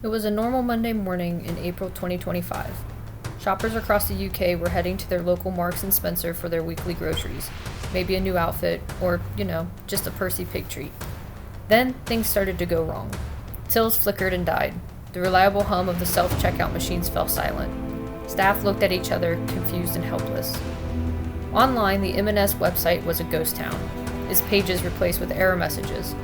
It was a normal Monday morning in April 2025. Shoppers across the UK were heading to their local Marks and Spencer for their weekly groceries, maybe a new outfit, or, just a Percy Pig treat. Then, things started to go wrong. Tills flickered and died. The reliable hum of the self-checkout machines fell silent. Staff looked at each other, confused and helpless. Online, the M&S website was a ghost town, its pages replaced with error messages.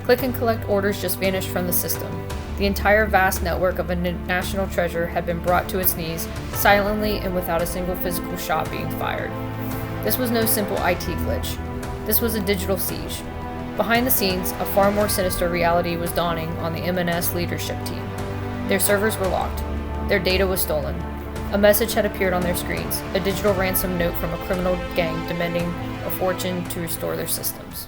Click and collect orders just vanished from the system. The entire vast network of a national treasure had been brought to its knees, silently and without a single physical shot being fired. This was no simple IT glitch. This was a digital siege. Behind the scenes, a far more sinister reality was dawning on the M&S leadership team. Their servers were locked. Their data was stolen. A message had appeared on their screens, a digital ransom note from a criminal gang demanding a fortune to restore their systems.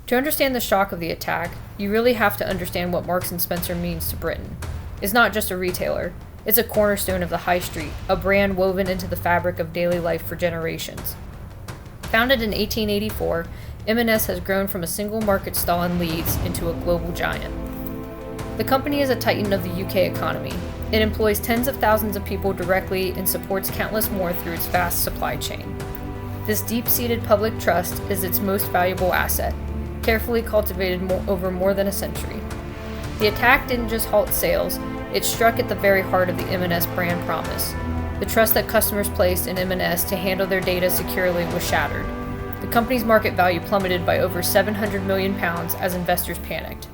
To understand the shock of the attack, you really have to understand what Marks & Spencer means to Britain. It's not just a retailer, it's a cornerstone of the high street, a brand woven into the fabric of daily life for generations. Founded in 1884, M&S has grown from a single market stall in Leeds into a global giant. The company is a titan of the UK economy. It employs tens of thousands of people directly and supports countless more through its vast supply chain. This deep-seated public trust is its most valuable asset, carefully cultivated over more than a century. The attack didn't just halt sales, it struck at the very heart of the M&S brand promise. The trust that customers placed in M&S to handle their data securely was shattered. The company's market value plummeted by over £700 million as investors panicked.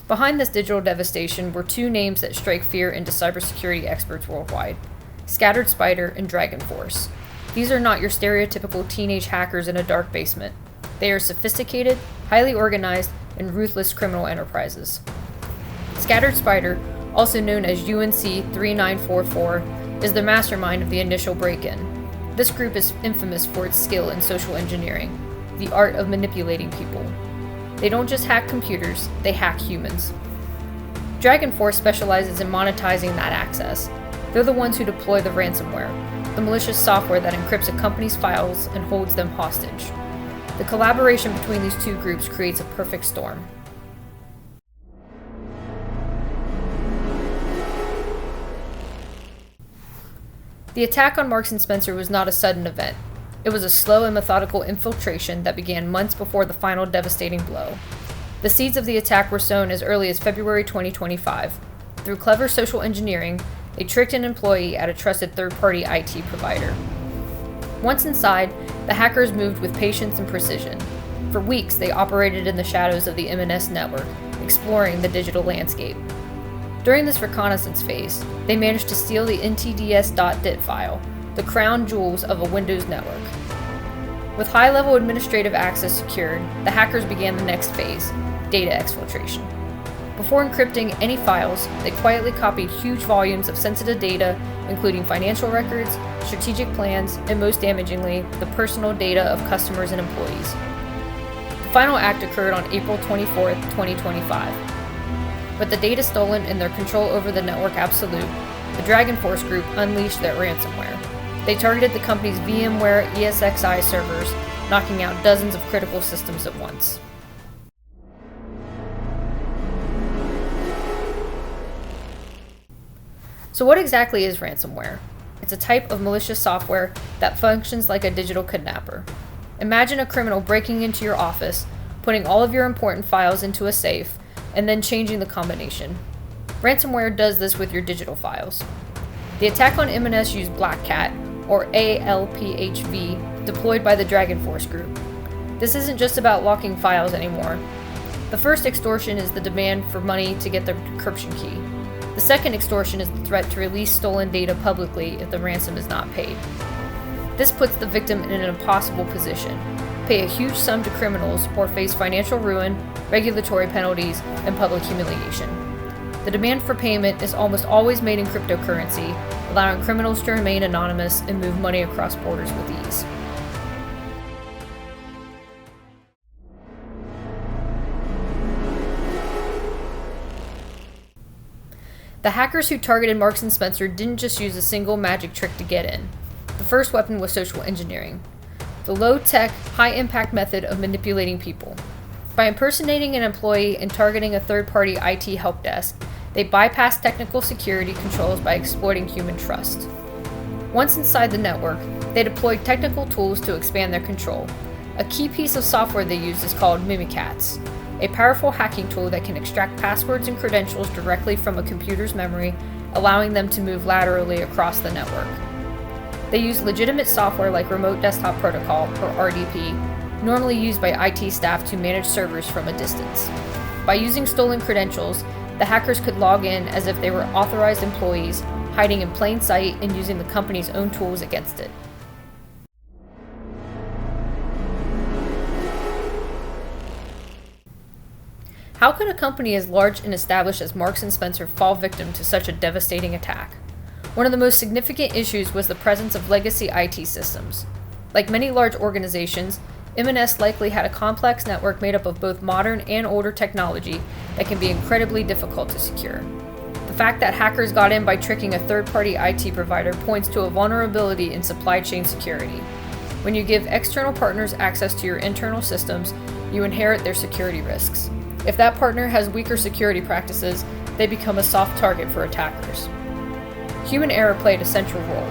Behind this digital devastation were two names that strike fear into cybersecurity experts worldwide: Scattered Spider and Dragon Force. These are not your stereotypical teenage hackers in a dark basement. They are sophisticated, highly organized, and ruthless criminal enterprises. Scattered Spider, also known as UNC 3944, is the mastermind of the initial break-in. This group is infamous for its skill in social engineering, the art of manipulating people. They don't just hack computers, they hack humans. Dragon Force specializes in monetizing that access. They're the ones who deploy the ransomware, the malicious software that encrypts a company's files and holds them hostage. The collaboration between these two groups creates a perfect storm. The attack on Marks & Spencer was not a sudden event. It was a slow and methodical infiltration that began months before the final devastating blow. The seeds of the attack were sown as early as February 2025. Through clever social engineering, they tricked an employee at a trusted third-party IT provider. Once inside, the hackers moved with patience and precision. For weeks, they operated in the shadows of the M&S network, exploring the digital landscape. During this reconnaissance phase, they managed to steal the ntds.dit file, the crown jewels of a Windows network. With high-level administrative access secured, the hackers began the next phase, data exfiltration. Before encrypting any files, they quietly copied huge volumes of sensitive data, including financial records, strategic plans, and most damagingly, the personal data of customers and employees. The final act occurred on April 24, 2025. With the data stolen and their control over the network absolute, the Dragon Force group unleashed their ransomware. They targeted the company's VMware ESXi servers, knocking out dozens of critical systems at once. So what exactly is ransomware? It's a type of malicious software that functions like a digital kidnapper. Imagine a criminal breaking into your office, putting all of your important files into a safe, and then changing the combination. Ransomware does this with your digital files. The attack on M&S used Black Cat, or ALPHV, deployed by the Dragon Force group. This isn't just about locking files anymore. The first extortion is the demand for money to get the decryption key. The second extortion is the threat to release stolen data publicly if the ransom is not paid. This puts the victim in an impossible position: pay a huge sum to criminals or face financial ruin, regulatory penalties, and public humiliation. The demand for payment is almost always made in cryptocurrency, allowing criminals to remain anonymous and move money across borders with ease. The hackers who targeted Marks & Spencer didn't just use a single magic trick to get in. The first weapon was social engineering, the low-tech, high-impact method of manipulating people. By impersonating an employee and targeting a third-party IT help desk, they bypassed technical security controls by exploiting human trust. Once inside the network, they deployed technical tools to expand their control. A key piece of software they used is called Mimikatz, a powerful hacking tool that can extract passwords and credentials directly from a computer's memory, allowing them to move laterally across the network. They use legitimate software like Remote Desktop Protocol, or RDP, normally used by IT staff to manage servers from a distance. By using stolen credentials, the hackers could log in as if they were authorized employees, hiding in plain sight and using the company's own tools against it. How could a company as large and established as Marks & Spencer fall victim to such a devastating attack? One of the most significant issues was the presence of legacy IT systems. Like many large organizations, M&S likely had a complex network made up of both modern and older technology that can be incredibly difficult to secure. The fact that hackers got in by tricking a third-party IT provider points to a vulnerability in supply chain security. When you give external partners access to your internal systems, you inherit their security risks. If that partner has weaker security practices, they become a soft target for attackers. Human error played a central role.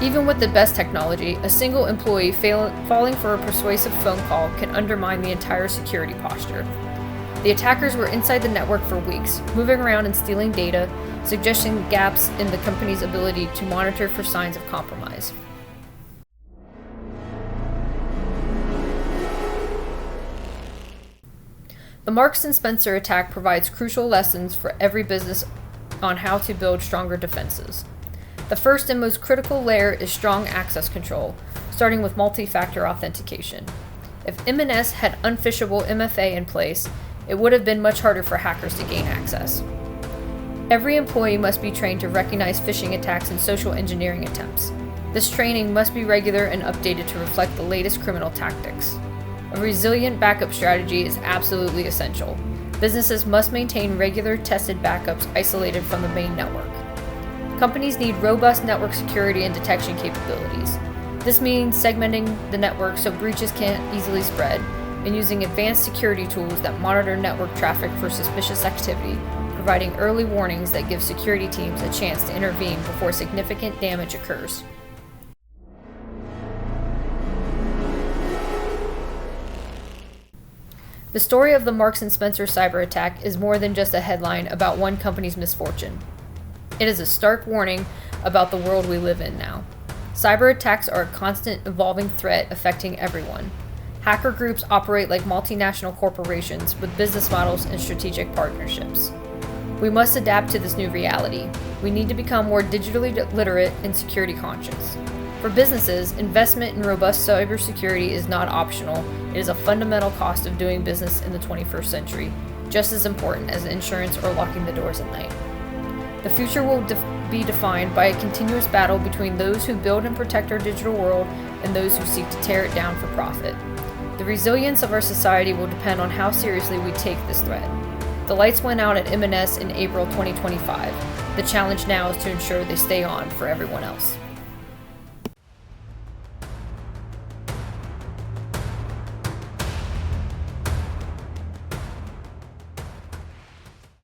Even with the best technology, a single employee falling for a persuasive phone call can undermine the entire security posture. The attackers were inside the network for weeks, moving around and stealing data, suggesting gaps in the company's ability to monitor for signs of compromise. The Marks & Spencer attack provides crucial lessons for every business on how to build stronger defenses. The first and most critical layer is strong access control, starting with multi-factor authentication. If M&S had unphishable MFA in place, it would have been much harder for hackers to gain access. Every employee must be trained to recognize phishing attacks and social engineering attempts. This training must be regular and updated to reflect the latest criminal tactics. A resilient backup strategy is absolutely essential. Businesses must maintain regular tested backups isolated from the main network. Companies need robust network security and detection capabilities. This means segmenting the network so breaches can't easily spread, and using advanced security tools that monitor network traffic for suspicious activity, providing early warnings that give security teams a chance to intervene before significant damage occurs. The story of the Marks & Spencer cyber attack is more than just a headline about one company's misfortune. It is a stark warning about the world we live in now. Cyber attacks are a constant evolving threat affecting everyone. Hacker groups operate like multinational corporations with business models and strategic partnerships. We must adapt to this new reality. We need to become more digitally literate and security conscious. For businesses, investment in robust cybersecurity is not optional. It is a fundamental cost of doing business in the 21st century, just as important as insurance or locking the doors at night. The future will be defined by a continuous battle between those who build and protect our digital world and those who seek to tear it down for profit. The resilience of our society will depend on how seriously we take this threat. The lights went out at M&S in April 2025. The challenge now is to ensure they stay on for everyone else.